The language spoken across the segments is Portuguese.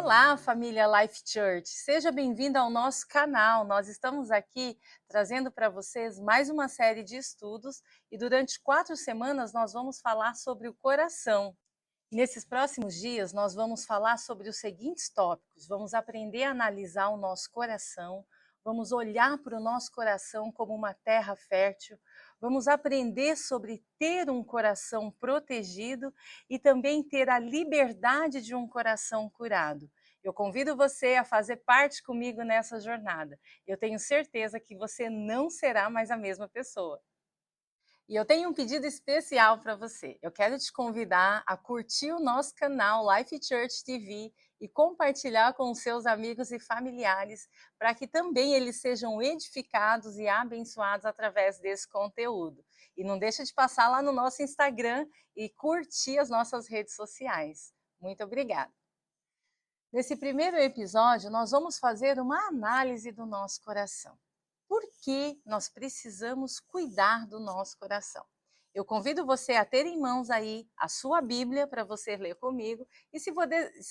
Olá, família Life Church. Seja bem-vindo ao nosso canal. Nós estamos aqui trazendo para vocês mais uma série de estudos e durante 4 semanas nós vamos falar sobre o coração. Nesses próximos dias, nós vamos falar sobre os seguintes tópicos. Vamos aprender a analisar o nosso coração, vamos olhar para o nosso coração como uma terra fértil, vamos aprender sobre ter um coração protegido e também ter a liberdade de um coração curado. Eu convido você a fazer parte comigo nessa jornada. Eu tenho certeza que você não será mais a mesma pessoa. E eu tenho um pedido especial para você. Eu quero te convidar a curtir o nosso canal Life Church TV e compartilhar com os seus amigos e familiares, para que também eles sejam edificados e abençoados através desse conteúdo. E não deixa de passar lá no nosso Instagram e curtir as nossas redes sociais. Muito obrigada. Nesse primeiro episódio, nós vamos fazer uma análise do nosso coração. Por que nós precisamos cuidar do nosso coração? Eu convido você a ter em mãos aí a sua Bíblia para você ler comigo e se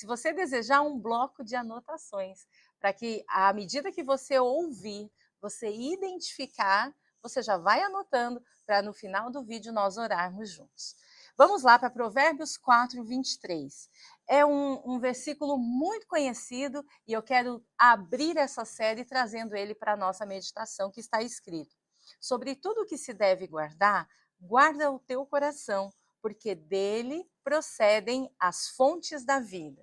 você desejar um bloco de anotações, para que à medida que você ouvir, você identificar, você já vai anotando para no final do vídeo nós orarmos juntos. Vamos lá para Provérbios 4, 23. É um versículo muito conhecido e eu quero abrir essa série trazendo ele para a nossa meditação, que está escrito: sobre tudo que se deve guardar, guarda o teu coração, porque dele procedem as fontes da vida.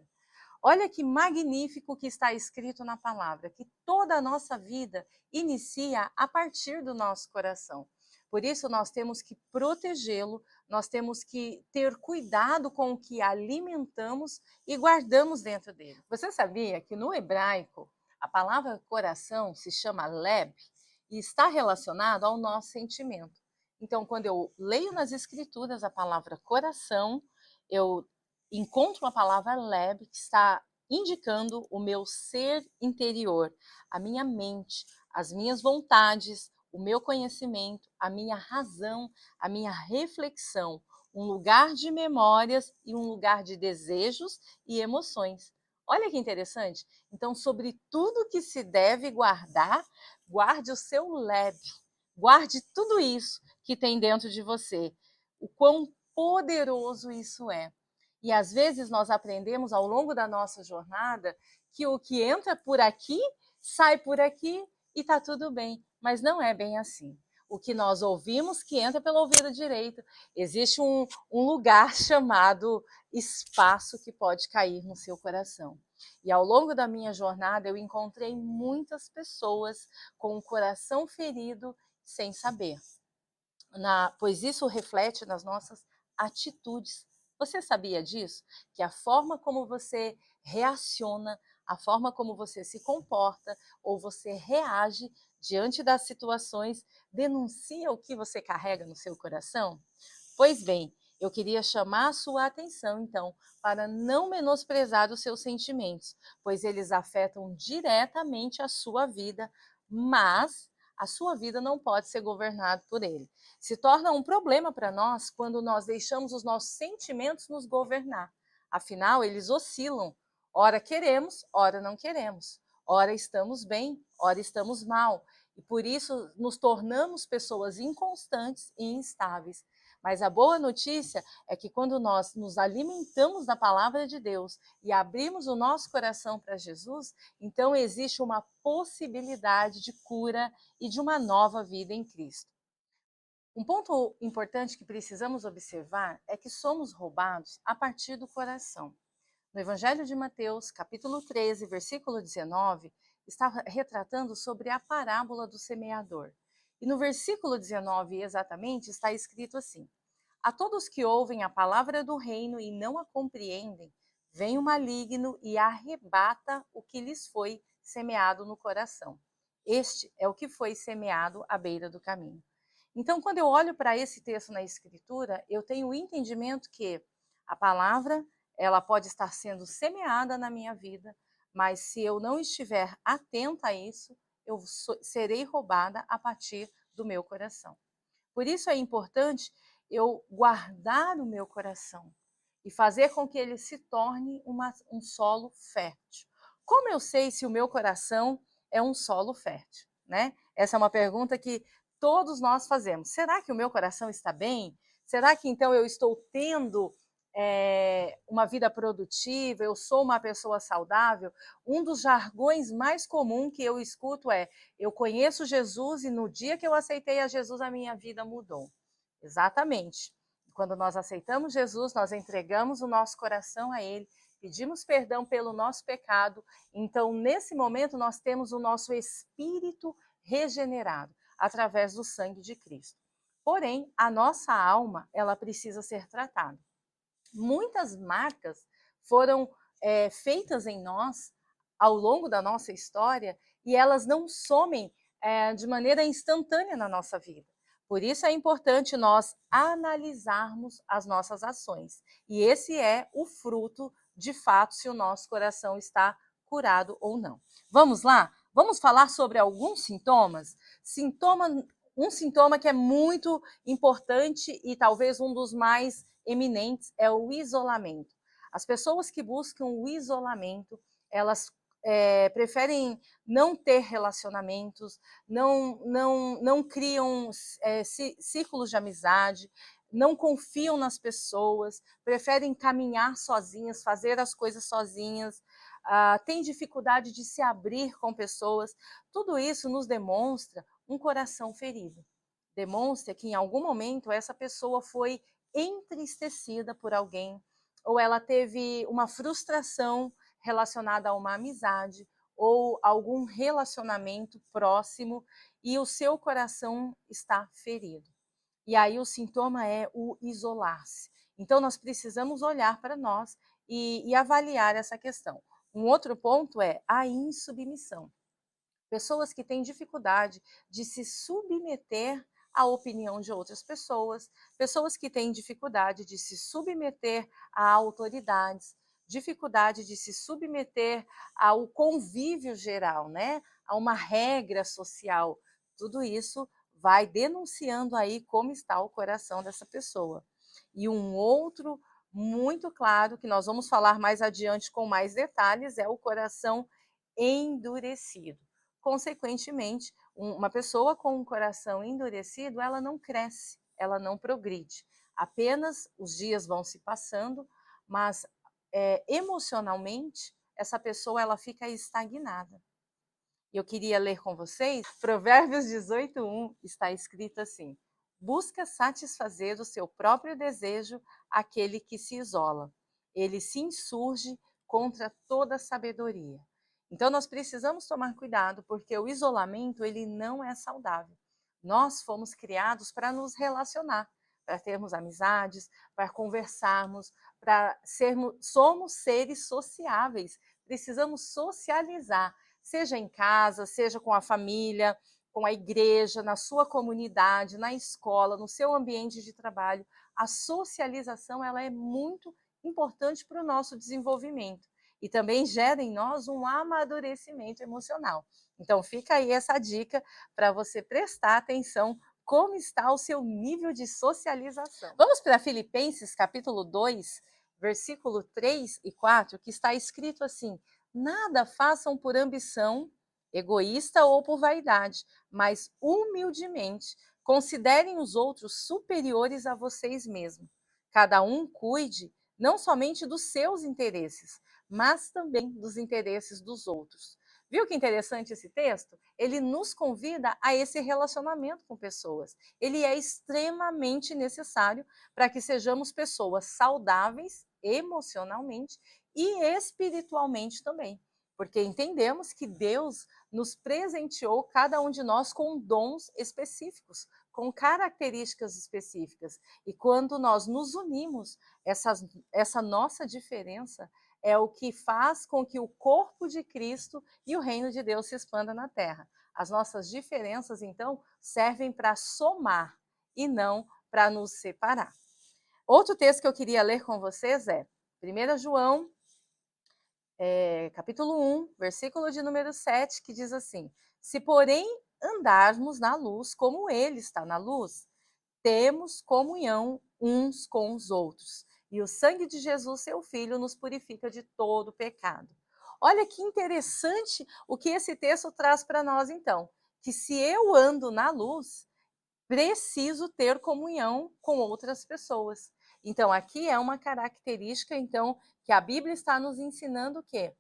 Olha que magnífico que está escrito na palavra, que toda a nossa vida inicia a partir do nosso coração. Por isso, nós temos que protegê-lo, nós temos que ter cuidado com o que alimentamos e guardamos dentro dele. Você sabia que no hebraico, a palavra coração se chama leb e está relacionado ao nosso sentimento. Então, quando eu leio nas escrituras a palavra coração, eu encontro a palavra leb, que está indicando o meu ser interior, a minha mente, as minhas vontades, o meu conhecimento, a minha razão, a minha reflexão, um lugar de memórias e um lugar de desejos e emoções. Olha que interessante. Então, sobre tudo que se deve guardar, guarde o seu leb, guarde tudo isso que tem dentro de você. O quão poderoso isso é. E às vezes nós aprendemos ao longo da nossa jornada que o que entra por aqui, sai por aqui e está tudo bem. Mas não é bem assim. O que nós ouvimos que entra pelo ouvido direito. Existe um lugar chamado espaço que pode cair no seu coração. E ao longo da minha jornada eu encontrei muitas pessoas com o coração ferido sem saber. Pois isso reflete nas nossas atitudes. Você sabia disso? Que a forma como você reaciona, a forma como você se comporta ou você reage diante das situações denuncia o que você carrega no seu coração? Pois bem, eu queria chamar a sua atenção, então, para não menosprezar os seus sentimentos, pois eles afetam diretamente a sua vida, mas a sua vida não pode ser governada por ele. Se torna um problema para nós quando nós deixamos os nossos sentimentos nos governar. Afinal, eles oscilam. Ora queremos, ora não queremos. Ora estamos bem, ora estamos mal. E por isso nos tornamos pessoas inconstantes e instáveis. Mas a boa notícia é que quando nós nos alimentamos da palavra de Deus e abrimos o nosso coração para Jesus, então existe uma possibilidade de cura e de uma nova vida em Cristo. Um ponto importante que precisamos observar é que somos roubados a partir do coração. No Evangelho de Mateus, capítulo 13, versículo 19, está retratando sobre a parábola do semeador. E no versículo 19, exatamente, está escrito assim: a todos que ouvem a palavra do reino e não a compreendem, vem o maligno e arrebata o que lhes foi semeado no coração. Este é o que foi semeado à beira do caminho. Então, quando eu olho para esse texto na Escritura, eu tenho o entendimento que a palavra ela pode estar sendo semeada na minha vida, mas se eu não estiver atenta a isso, eu serei roubada a partir do meu coração. Por isso é importante eu guardar o meu coração. e fazer com que ele se torne um solo fértil. Como eu sei se o meu coração é um solo fértil, né? Essa é uma pergunta que todos nós fazemos. Será que o meu coração está bem? Será que então eu estou tendo uma vida produtiva? Eu sou uma pessoa saudável? Um dos jargões mais comum que eu escuto é: eu conheço Jesus e no dia que eu aceitei a Jesus a minha vida mudou. Exatamente. Quando nós aceitamos Jesus, nós entregamos o nosso coração a Ele, pedimos perdão pelo nosso pecado, então nesse momento nós temos o nosso espírito regenerado através do sangue de Cristo. Porém, a nossa alma, ela precisa ser tratada. Muitas marcas foram feitas em nós ao longo da nossa história e elas não somem de maneira instantânea na nossa vida. Por isso é importante nós analisarmos as nossas ações. E esse é o fruto, de fato, se o nosso coração está curado ou não. Vamos lá? Vamos falar sobre alguns sintomas? Um sintoma que é muito importante e talvez um dos mais eminentes é o isolamento. As pessoas que buscam o isolamento, elas preferem não ter relacionamentos, não criam círculos de amizade, não confiam nas pessoas, preferem caminhar sozinhas, fazer as coisas sozinhas, têm dificuldade de se abrir com pessoas. Tudo isso nos demonstra um coração ferido. Demonstra que em algum momento essa pessoa foi entristecida por alguém, ou ela teve uma frustração relacionada a uma amizade ou algum relacionamento próximo e o seu coração está ferido. E aí o sintoma é o isolar-se. Então nós precisamos olhar para nós e avaliar essa questão. Um outro ponto é a insubmissão. Pessoas que têm dificuldade de se submeter à opinião de outras pessoas, pessoas que têm dificuldade de se submeter a autoridades, dificuldade de se submeter ao convívio geral, né? A uma regra social. Tudo isso vai denunciando aí como está o coração dessa pessoa. E um outro muito claro, que nós vamos falar mais adiante com mais detalhes, é o coração endurecido. Consequentemente, uma pessoa com um coração endurecido, ela não cresce, ela não progride. Apenas os dias vão se passando, mas emocionalmente, essa pessoa ela fica estagnada. Eu queria ler com vocês, Provérbios 18:1, está escrito assim: busca satisfazer o seu próprio desejo aquele que se isola. Ele se insurge contra toda sabedoria. Então nós precisamos tomar cuidado, porque o isolamento ele não é saudável. Nós fomos criados para nos relacionar, para termos amizades, para conversarmos, somos seres sociáveis, precisamos socializar, seja em casa, seja com a família, com a igreja, na sua comunidade, na escola, no seu ambiente de trabalho. A socialização ela é muito importante para o nosso desenvolvimento e também gera em nós um amadurecimento emocional. Então fica aí essa dica para você prestar atenção como está o seu nível de socialização. Vamos para Filipenses capítulo 2, versículo 3 e 4, que está escrito assim: nada façam por ambição egoísta ou por vaidade, mas humildemente considerem os outros superiores a vocês mesmos. Cada um cuide não somente dos seus interesses, mas também dos interesses dos outros. Viu que interessante esse texto? Ele nos convida a esse relacionamento com pessoas. Ele é extremamente necessário para que sejamos pessoas saudáveis emocionalmente e espiritualmente também, porque entendemos que Deus nos presenteou cada um de nós com dons específicos, com características específicas. E quando nós nos unimos, essa nossa diferença é o que faz com que o corpo de Cristo e o reino de Deus se expanda na terra. As nossas diferenças, então, servem para somar e não para nos separar. Outro texto que eu queria ler com vocês é 1 João, capítulo 1, versículo de número 7, que diz assim: se porém andarmos na luz como ele está na luz, temos comunhão uns com os outros. e o sangue de Jesus, seu Filho, nos purifica de todo pecado. Olha que interessante o que esse texto traz para nós, então, que se eu ando na luz, preciso ter comunhão com outras pessoas. Então, aqui é uma característica, então, que a Bíblia está nos ensinando o quê?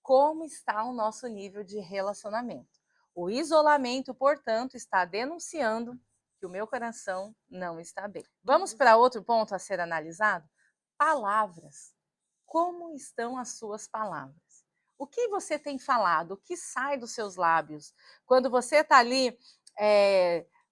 Como está o nosso nível de relacionamento. O isolamento, portanto, está denunciando que o meu coração não está bem. Vamos para outro ponto a ser analisado? Palavras. Como estão as suas palavras? O que você tem falado? O que sai dos seus lábios? Quando você está ali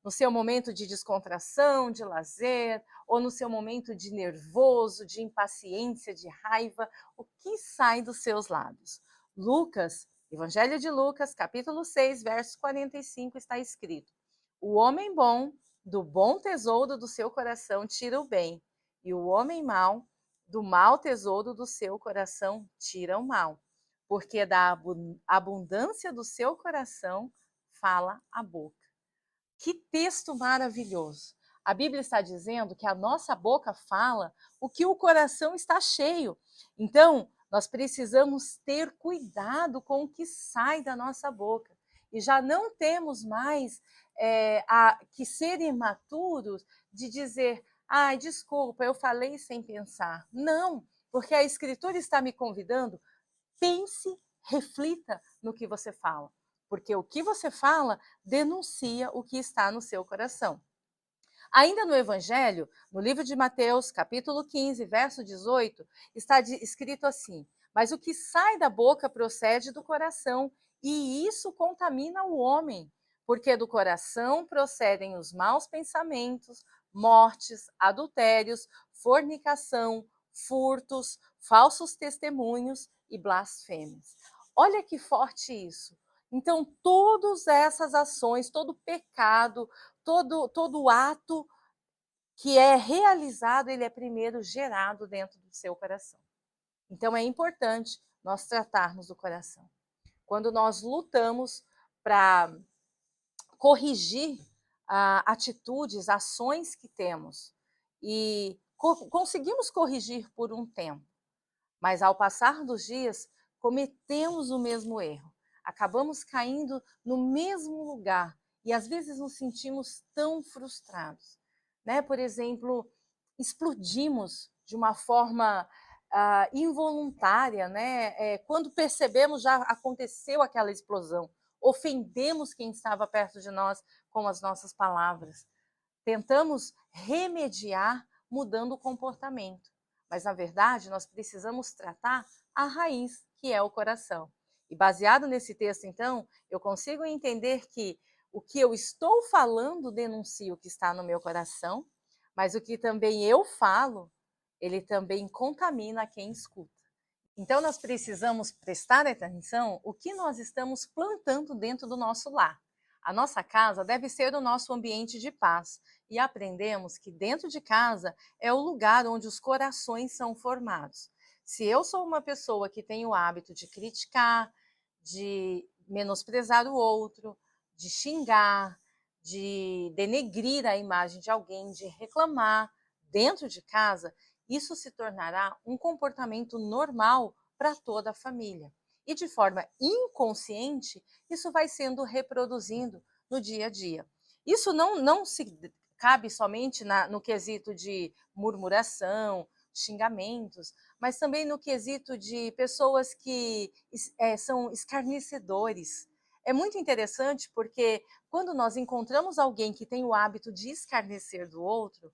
no seu momento de descontração, de lazer, ou no seu momento de nervoso, de impaciência, de raiva, o que sai dos seus lábios? Lucas, Evangelho de Lucas, capítulo 6, verso 45, está escrito: o homem bom, do bom tesouro do seu coração, tira o bem, e o homem mau, do mau tesouro do seu coração, tira o mal. Porque da abundância do seu coração fala a boca. Que texto maravilhoso! A Bíblia está dizendo que a nossa boca fala o que o coração está cheio. Então, nós precisamos ter cuidado com o que sai da nossa boca. E já não temos mais que ser imaturos de dizer, ai, desculpa, eu falei sem pensar. Não, porque a Escritura está me convidando, pense, reflita no que você fala. Porque o que você fala denuncia o que está no seu coração. Ainda no Evangelho, no livro de Mateus, capítulo 15, verso 18, está escrito assim: mas o que sai da boca procede do coração, e isso contamina o homem, porque do coração procedem os maus pensamentos, mortes, adultérios, fornicação, furtos, falsos testemunhos e blasfêmias. Olha que forte isso. Então, todas essas ações, todo pecado, todo ato que é realizado, ele é primeiro gerado dentro do seu coração. Então, é importante nós tratarmos do coração. Quando nós lutamos para corrigir atitudes, ações que temos, e conseguimos corrigir por um tempo, mas ao passar dos dias, cometemos o mesmo erro. Acabamos caindo no mesmo lugar e às vezes nos sentimos tão frustrados. Né? Por exemplo, explodimos de uma forma involuntária, né? Quando percebemos, já aconteceu aquela explosão. Ofendemos quem estava perto de nós com as nossas palavras. Tentamos remediar mudando o comportamento. Mas, na verdade, nós precisamos tratar a raiz, que é o coração. E baseado nesse texto, então, eu consigo entender que o que eu estou falando denuncia o que está no meu coração, mas o que também eu falo, ele também contamina quem escuta. Então, nós precisamos prestar atenção o que nós estamos plantando dentro do nosso lar. A nossa casa deve ser o nosso ambiente de paz. E aprendemos que dentro de casa é o lugar onde os corações são formados. Se eu sou uma pessoa que tem o hábito de criticar, de menosprezar o outro, de xingar, de denegrir a imagem de alguém, de reclamar dentro de casa, isso se tornará um comportamento normal para toda a família. E de forma inconsciente, isso vai sendo reproduzindo no dia a dia. Isso não se cabe somente no quesito de murmuração, xingamentos, mas também no quesito de pessoas que são escarnecedores. É muito interessante porque quando nós encontramos alguém que tem o hábito de escarnecer do outro,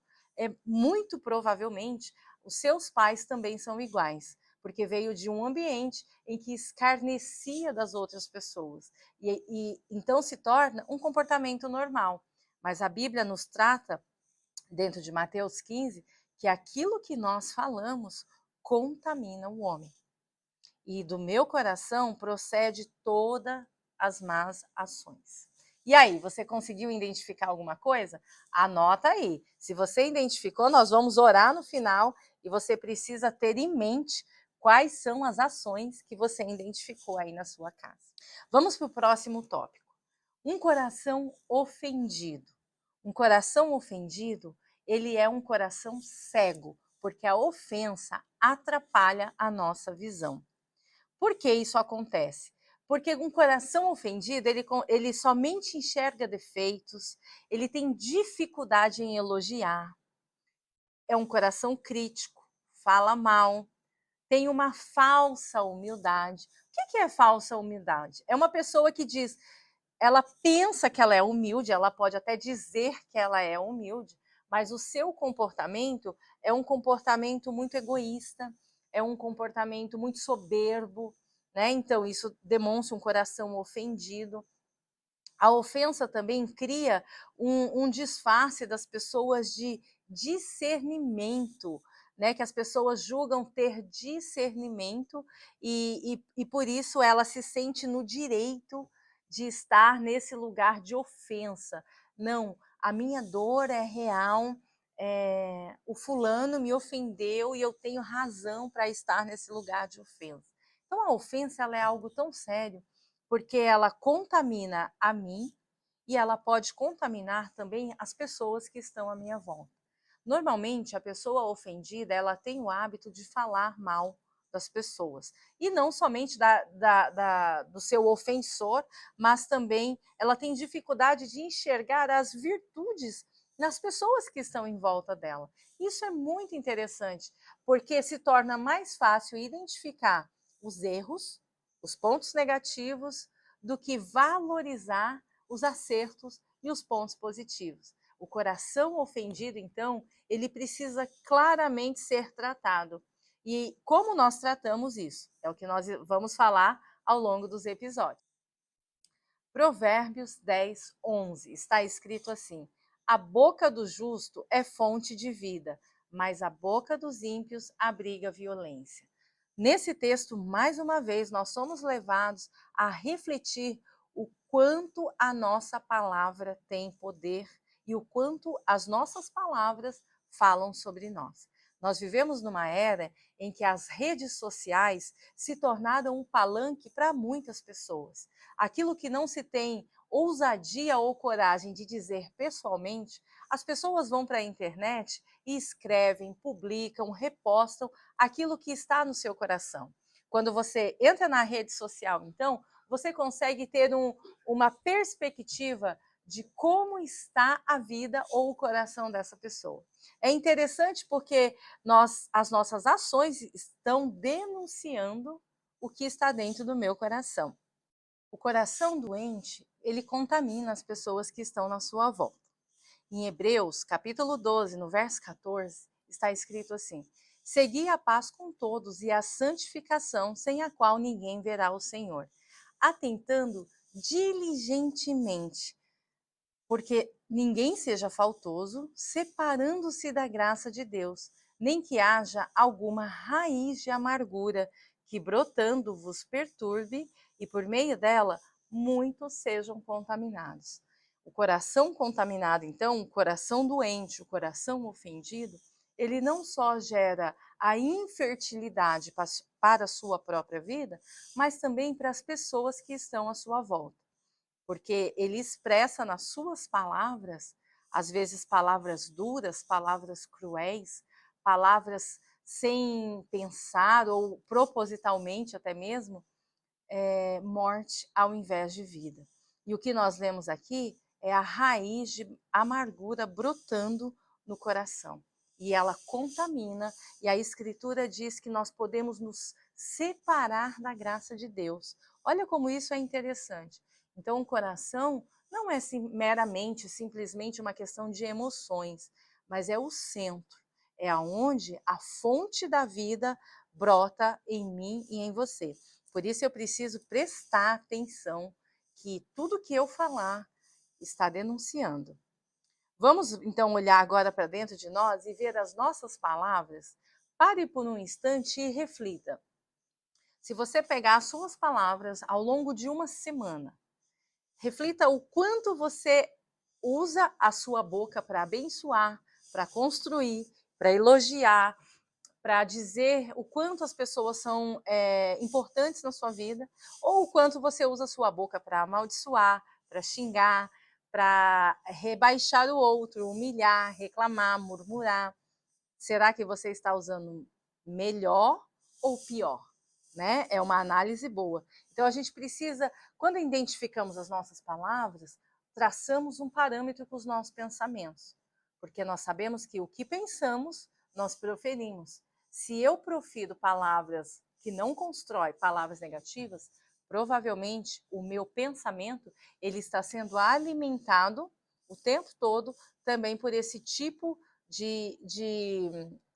muito provavelmente os seus pais também são iguais, porque veio de um ambiente em que escarnecia das outras pessoas. E então se torna um comportamento normal. Mas a Bíblia nos trata, dentro de Mateus 15, que aquilo que nós falamos contamina o homem. E do meu coração procede todas as más ações. E aí, você conseguiu identificar alguma coisa? Anota aí. Se você identificou, nós vamos orar no final e você precisa ter em mente quais são as ações que você identificou aí na sua casa. Vamos para o próximo tópico. Um coração ofendido. Um coração ofendido, ele é um coração cego, porque a ofensa atrapalha a nossa visão. Por que isso acontece? Porque um coração ofendido, ele somente enxerga defeitos, ele tem dificuldade em elogiar, é um coração crítico, fala mal, tem uma falsa humildade. O que é falsa humildade? É uma pessoa que diz, ela pensa que ela é humilde, ela pode até dizer que ela é humilde, mas o seu comportamento é um comportamento muito egoísta, é um comportamento muito soberbo, né? Então, isso demonstra um coração ofendido. A ofensa também cria um disfarce das pessoas de discernimento, né? Que as pessoas julgam ter discernimento e por isso ela se sente no direito de estar nesse lugar de ofensa. Não, a minha dor é real, o fulano me ofendeu e eu tenho razão para estar nesse lugar de ofensa. Então a ofensa ela é algo tão sério, porque ela contamina a mim e ela pode contaminar também as pessoas que estão à minha volta. Normalmente, a pessoa ofendida, ela tem o hábito de falar mal das pessoas. E não somente do seu ofensor, mas também ela tem dificuldade de enxergar as virtudes nas pessoas que estão em volta dela. Isso é muito interessante, porque se torna mais fácil identificar os erros, os pontos negativos, do que valorizar os acertos e os pontos positivos. O coração ofendido, então, ele precisa claramente ser tratado. E como nós tratamos isso? É o que nós vamos falar ao longo dos episódios. Provérbios 10, 11, está escrito assim: a boca do justo é fonte de vida, mas a boca dos ímpios abriga violência. Nesse texto, mais uma vez, nós somos levados a refletir o quanto a nossa palavra tem poder e o quanto as nossas palavras falam sobre nós. Nós vivemos numa era em que as redes sociais se tornaram um palanque para muitas pessoas. Aquilo que não se tem ousadia ou coragem de dizer pessoalmente, as pessoas vão para a internet e escrevem, publicam, repostam aquilo que está no seu coração. Quando você entra na rede social, então, você consegue ter uma perspectiva de como está a vida ou o coração dessa pessoa. É interessante porque as nossas ações estão denunciando o que está dentro do meu coração. O coração doente, ele contamina as pessoas que estão na sua volta. Em Hebreus, capítulo 12, no verso 14, está escrito assim: segui a paz com todos e a santificação, sem a qual ninguém verá o Senhor, atentando diligentemente, porque ninguém seja faltoso, separando-se da graça de Deus, nem que haja alguma raiz de amargura que brotando vos perturbe e por meio dela muitos sejam contaminados. O coração contaminado, então, o coração doente, o coração ofendido, ele não só gera a infertilidade para a sua própria vida, mas também para as pessoas que estão à sua volta, porque ele expressa nas suas palavras, às vezes palavras duras, palavras cruéis, palavras sem pensar ou propositalmente até mesmo, morte ao invés de vida. E o que nós lemos aqui é a raiz de amargura brotando no coração. E ela contamina, e a Escritura diz que nós podemos nos separar da graça de Deus. Olha como isso é interessante. Então, o coração não é meramente, simplesmente uma questão de emoções, mas é o centro, é aonde a fonte da vida brota em mim e em você. Por isso eu preciso prestar atenção que tudo que eu falar está denunciando. Vamos então olhar agora para dentro de nós e ver as nossas palavras? Pare por um instante e reflita. Se você pegar as suas palavras ao longo de uma semana, reflita o quanto você usa a sua boca para abençoar, para construir, para elogiar, para dizer o quanto as pessoas são importantes na sua vida, ou o quanto você usa a sua boca para amaldiçoar, para xingar, para rebaixar o outro, humilhar, reclamar, murmurar. Será que você está usando melhor ou pior? Né? É uma análise boa. Então a gente precisa, quando identificamos as nossas palavras, traçamos um parâmetro com os nossos pensamentos, porque nós sabemos que o que pensamos, nós proferimos. Se eu profiro palavras que não constroem, palavras negativas, provavelmente o meu pensamento ele está sendo alimentado o tempo todo também por esse tipo de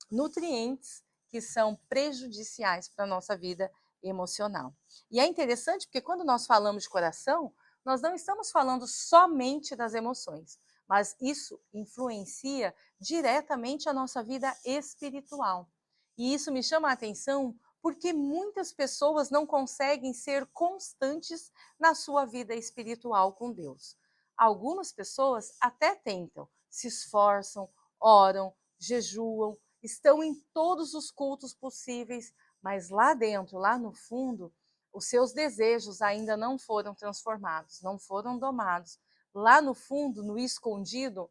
nutrientes que são prejudiciais para a nossa vida emocional. E é interessante porque quando nós falamos de coração, nós não estamos falando somente das emoções, mas isso influencia diretamente a nossa vida espiritual. E isso me chama a atenção porque muitas pessoas não conseguem ser constantes na sua vida espiritual com Deus. Algumas pessoas até tentam, se esforçam, oram, jejuam, estão em todos os cultos possíveis, mas lá dentro, lá no fundo, os seus desejos ainda não foram transformados, não foram domados. Lá no fundo, no escondido,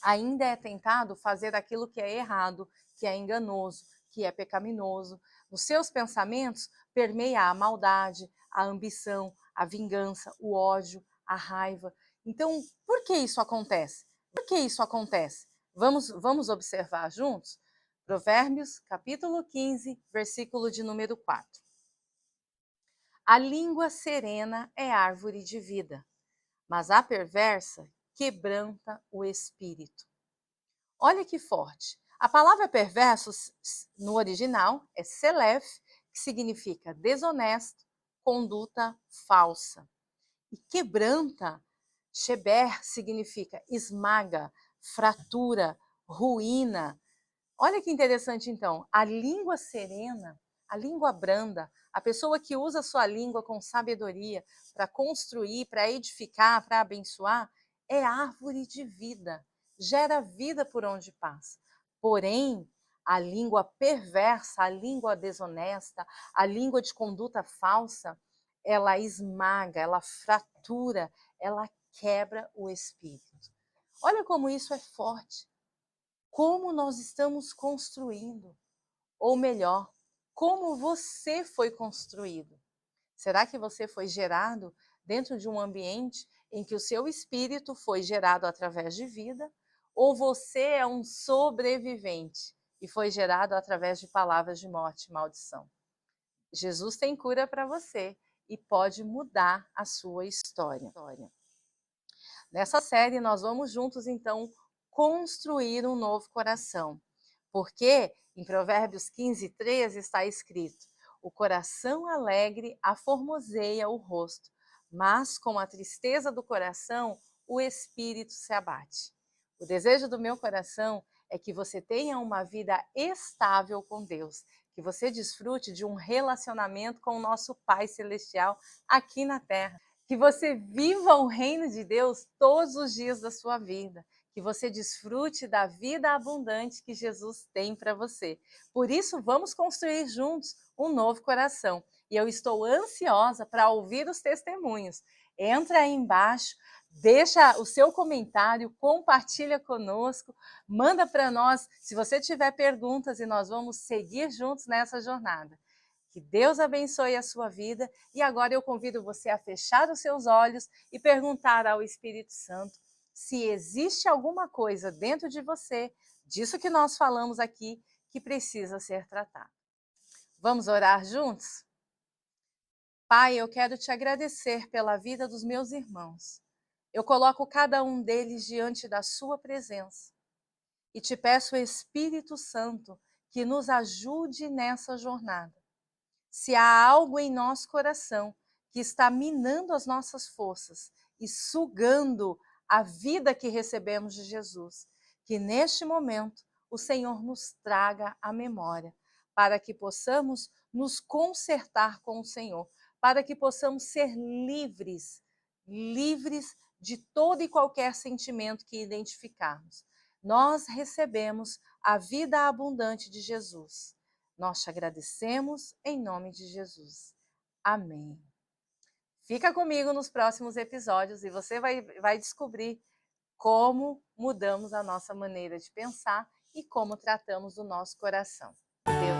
ainda é tentado fazer aquilo que é errado, que é enganoso, que é pecaminoso. Nos seus pensamentos permeia a maldade, a ambição, a vingança, o ódio, a raiva. Então, por que isso acontece? Por que isso acontece? Vamos observar juntos? Provérbios, capítulo 15, versículo de número 4. A língua serena é árvore de vida, mas a perversa quebranta o espírito. Olha que forte. A palavra perverso no original é selef, que significa desonesto, conduta falsa. E quebranta, sheber, significa esmaga, fratura, ruína. Olha que interessante então, a língua serena, a língua branda, a pessoa que usa a sua língua com sabedoria para construir, para edificar, para abençoar, é árvore de vida, gera vida por onde passa. Porém, a língua perversa, a língua desonesta, a língua de conduta falsa, ela esmaga, ela fratura, ela quebra o espírito. Olha como isso é forte. Como nós estamos construindo, ou melhor, como você foi construído. Será que você foi gerado dentro de um ambiente em que o seu espírito foi gerado através de vida, ou você é um sobrevivente e foi gerado através de palavras de morte e maldição? Jesus tem cura para você e pode mudar a sua história. Nessa série, nós vamos juntos, então, construir um novo coração. Porque em Provérbios 15, 13 está escrito: o coração alegre aformoseia o rosto, mas com a tristeza do coração o espírito se abate. O desejo do meu coração é que você tenha uma vida estável com Deus, que você desfrute de um relacionamento com o nosso Pai Celestial aqui na Terra. Que você viva o reino de Deus todos os dias da sua vida, que você desfrute da vida abundante que Jesus tem para você. Por isso, vamos construir juntos um novo coração. E eu estou ansiosa para ouvir os testemunhos. Entra aí embaixo, deixa o seu comentário, compartilha conosco, manda para nós se você tiver perguntas e nós vamos seguir juntos nessa jornada. Que Deus abençoe a sua vida e agora eu convido você a fechar os seus olhos e perguntar ao Espírito Santo se existe alguma coisa dentro de você, disso que nós falamos aqui, que precisa ser tratado. Vamos orar juntos? Pai, eu quero te agradecer pela vida dos meus irmãos. Eu coloco cada um deles diante da sua presença e te peço, Espírito Santo, que nos ajude nessa jornada. Se há algo em nosso coração que está minando as nossas forças e sugando a vida que recebemos de Jesus, que neste momento o Senhor nos traga à memória, para que possamos nos consertar com o Senhor, para que possamos ser livres, livres de todo e qualquer sentimento que identificarmos. Nós recebemos a vida abundante de Jesus. Nós te agradecemos em nome de Jesus. Amém. Fica comigo nos próximos episódios e você vai descobrir como mudamos a nossa maneira de pensar e como tratamos o nosso coração. Deus